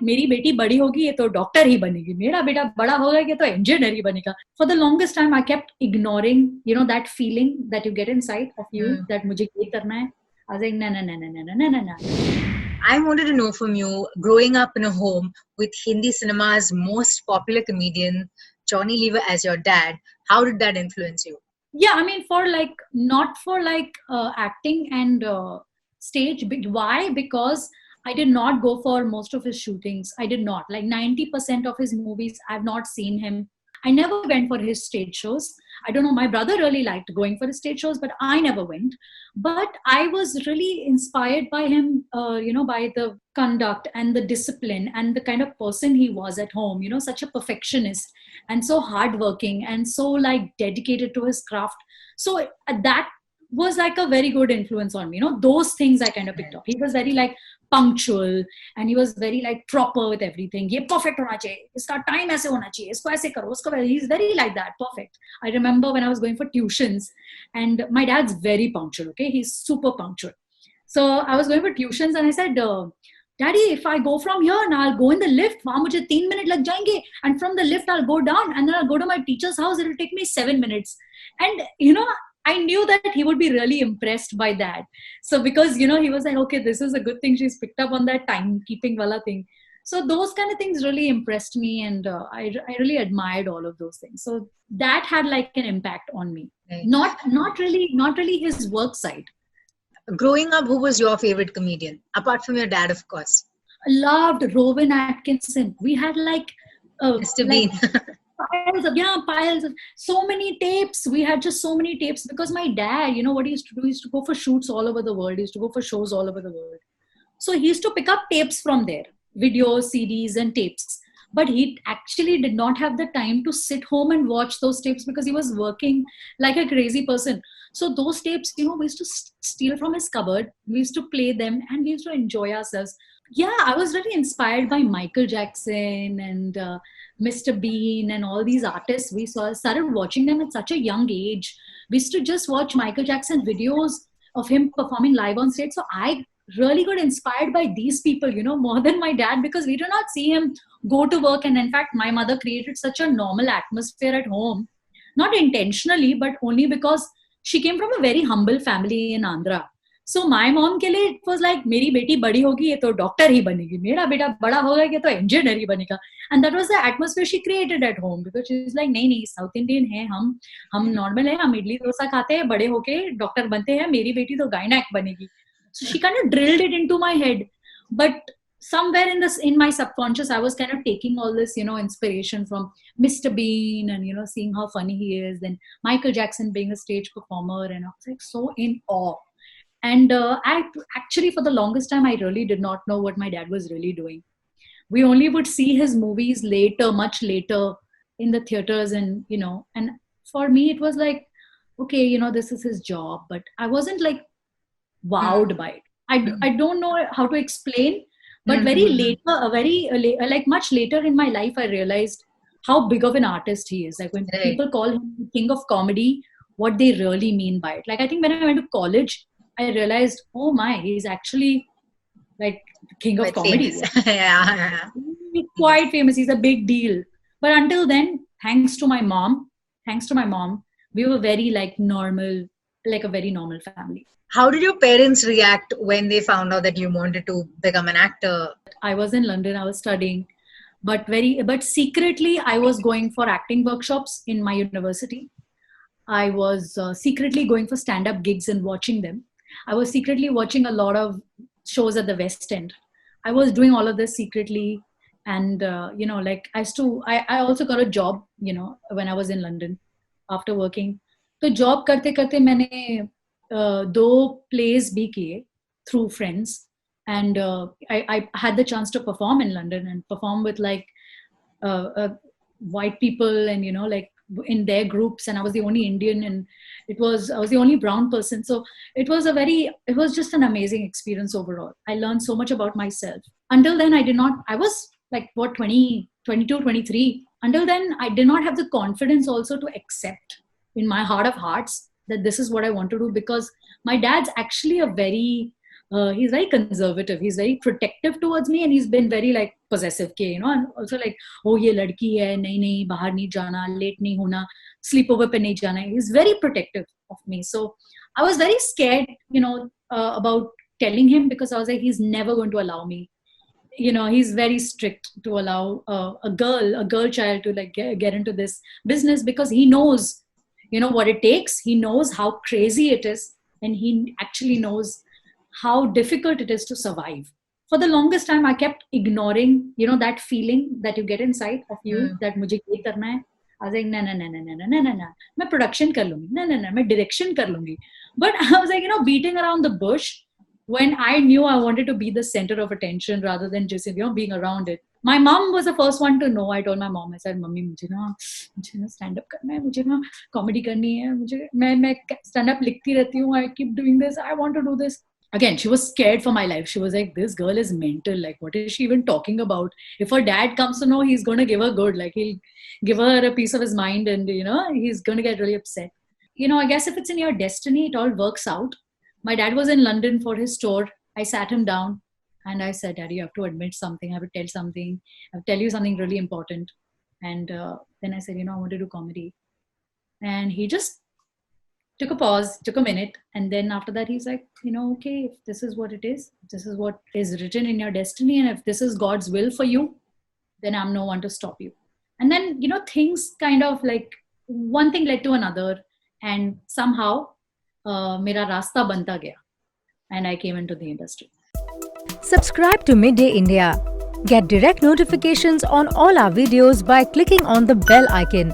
मेरी बेटी बड़ी होगी ये तो डॉक्टर ही बनेगी, मेरा बेटा बड़ा होगा ये तो इंजीनियर ही बनेगा. For the longest time I kept ignoring, that feeling that you get inside of you Hmm. that मुझे ये करना है. I was like, no, no, no, no, no, no, no, no. I wanted to know from you, growing up in a home with Hindi cinema's most popular comedian, Johnny Lever, as your dad, how did that influence you? Yeah, I mean, for like, not for like acting and stage, but why? Because I did not go for most of his shootings. I did not, like, 90% of his movies I've not seen him. I never went for his stage shows. I don't know, my brother really liked going for his stage shows, but I never went. But I was really inspired by him, by the conduct and the discipline and the kind of person he was at home, such a perfectionist and so hardworking and so like dedicated to his craft. So that was like a very good influence on me. Those things I kind of picked up. He was very like punctual and he was very like proper with everything. ये perfect होना चाहिए, इसका time ऐसे होना चाहिए, इसको ऐसे करो, उसको he's very like that, perfect. I remember when I was going for tuitions, and my dad's very punctual. Okay, he's super punctual. So I was going for tuitions and I said, Daddy, if I go from here and I'll go in the lift, वहां मुझे 3 minute लग जाएंगे, and from the lift I'll go down and then I'll go to my teacher's house. It'll take me 7 minutes. And I knew that he would be really impressed by that. So because he was like, okay, this is a good thing she's picked up on that timekeeping wala thing. So those kind of things really impressed me, and I really admired all of those things. So that had like an impact on me. Right. Not really his work side. Growing up, who was your favorite comedian? Apart from your dad, of course. Loved Rowan Atkinson. We had like Mr. Bean. piles of so many tapes. We had just so many tapes because my dad, what he used to do, he used to go for shoots all over the world. He used to go for shows all over the world. So he used to pick up tapes from there, videos, CDs, and tapes. But he actually did not have the time to sit home and watch those tapes because he was working like a crazy person. So those tapes, we used to steal from his cupboard. We used to play them and we used to enjoy ourselves. Yeah, I was really inspired by Michael Jackson and Mr. Bean and all these artists. We started watching them at such a young age. We used to just watch Michael Jackson videos of him performing live on stage. So I really got inspired by these people, more than my dad, because we do not see him go to work. And in fact, my mother created such a normal atmosphere at home, not intentionally, but only because she came from a very humble family in Andhra. So my mom के लिए it was like, मेरी बेटी बड़ी होगी ये तो doctor ही बनेगी, मेरा बेटा बड़ा होगा ये तो इंजीनियर ही बनेगा. And that was the atmosphere she created at home, because she's like, नहीं साउथ इंडियन है, हम नॉर्मल है, हम इडली डोसा खाते हैं, बड़े होके डॉक्टर बनते हैं, मेरी बेटी तो गायनेक बनेगी. So she kind of drilled it into my head. But somewhere in my subconscious, I was kind of taking all this, inspiration from Mr. Bean and, seeing how funny he is. Then Michael Jackson being a stage performer. And I was like so in awe. And I actually, for the longest time, I really did not know what my dad was really doing. We only would see his movies later, much later in the theaters. And for me, it was like, okay, this is his job. But I wasn't like wowed by it. I don't know how to explain, but very later, like much later in my life, I realized how big of an artist he is. Like when people call him king of comedy, what they really mean by it. Like I think when I went to college, I realized, oh my, he's actually like king of comedy. Yeah. He's quite famous. He's a big deal. But until then, thanks to my mom, we were very like normal, like a very normal family. How did your parents react when they found out that you wanted to become an actor? I was in London, I was studying, but secretly I was going for acting workshops in my university. I was secretly going for stand-up gigs and watching them. I was secretly watching a lot of shows at the West End. I was doing all of this secretly. And, like I also got a job, when I was in London after working. So job karte karte मैंने दो plays भी किए through friends. And I had the chance to perform in London and perform with like white people and, like in their groups. And I was the only Indian, and I was the only brown person. So it was just an amazing experience overall. I learned so much about myself. Until then, I was like, 20, 22, 23. Until then, I did not have the confidence also to accept in my heart of hearts that this is what I want to do, because my dad's actually a very he's very conservative, he's very protective towards me, and he's been very like possessive ke, you know, and also like, oh ye ladki hai, nahi bahar nahi jana, late nahi hona, sleepover pe nahi jana. He's very protective of me. So I was very scared, you know, about telling him, because I was like, he's never going to allow me, you know, he's very strict to allow a girl child to like get into this business, because he knows, you know, what it takes. He knows how crazy it is, and he actually knows how difficult it is to survive. For the longest time I kept ignoring, you know, that feeling that you get inside of you, that mujhe ye karna hai. I was like, no, no, no, no, no, no, no, no, मैं production कर लूंगी, no, no, no, मैं direction कर लूंगी. But I was like, you know, beating around the bush, when I knew I wanted to be the center of attention rather than just, you know, being around it. My mom was the first one to know. I told my mom, I said, mummy मुझे ना stand up करना है, मुझे ना comedy करनी है, मुझे मैं stand up लिखती रहती हूँ, I keep doing this, I want to do this. Again, she was scared for my life. She was like, this girl is mental. Like, what is she even talking about? If her dad comes to know, he's going to give her good. Like, he'll give her a piece of his mind, and, you know, he's going to get really upset. You know, I guess if it's in your destiny, it all works out. My dad was in London for his tour. I sat him down and I said, Daddy, you have to admit something. I have to tell something. I have to tell you something really important. And then I said, you know, I want to do comedy. And he just took a pause, took a minute. And then after that, he's like, you know, okay, if this is what it is, this is what is written in your destiny. And if this is God's will for you, then I'm no one to stop you. And then, you know, things kind of like one thing led to another. And somehow, मेरा रास्ता बनता गया, and I came into the industry. Subscribe to Midday India. Get direct notifications on all our videos by clicking on the bell icon.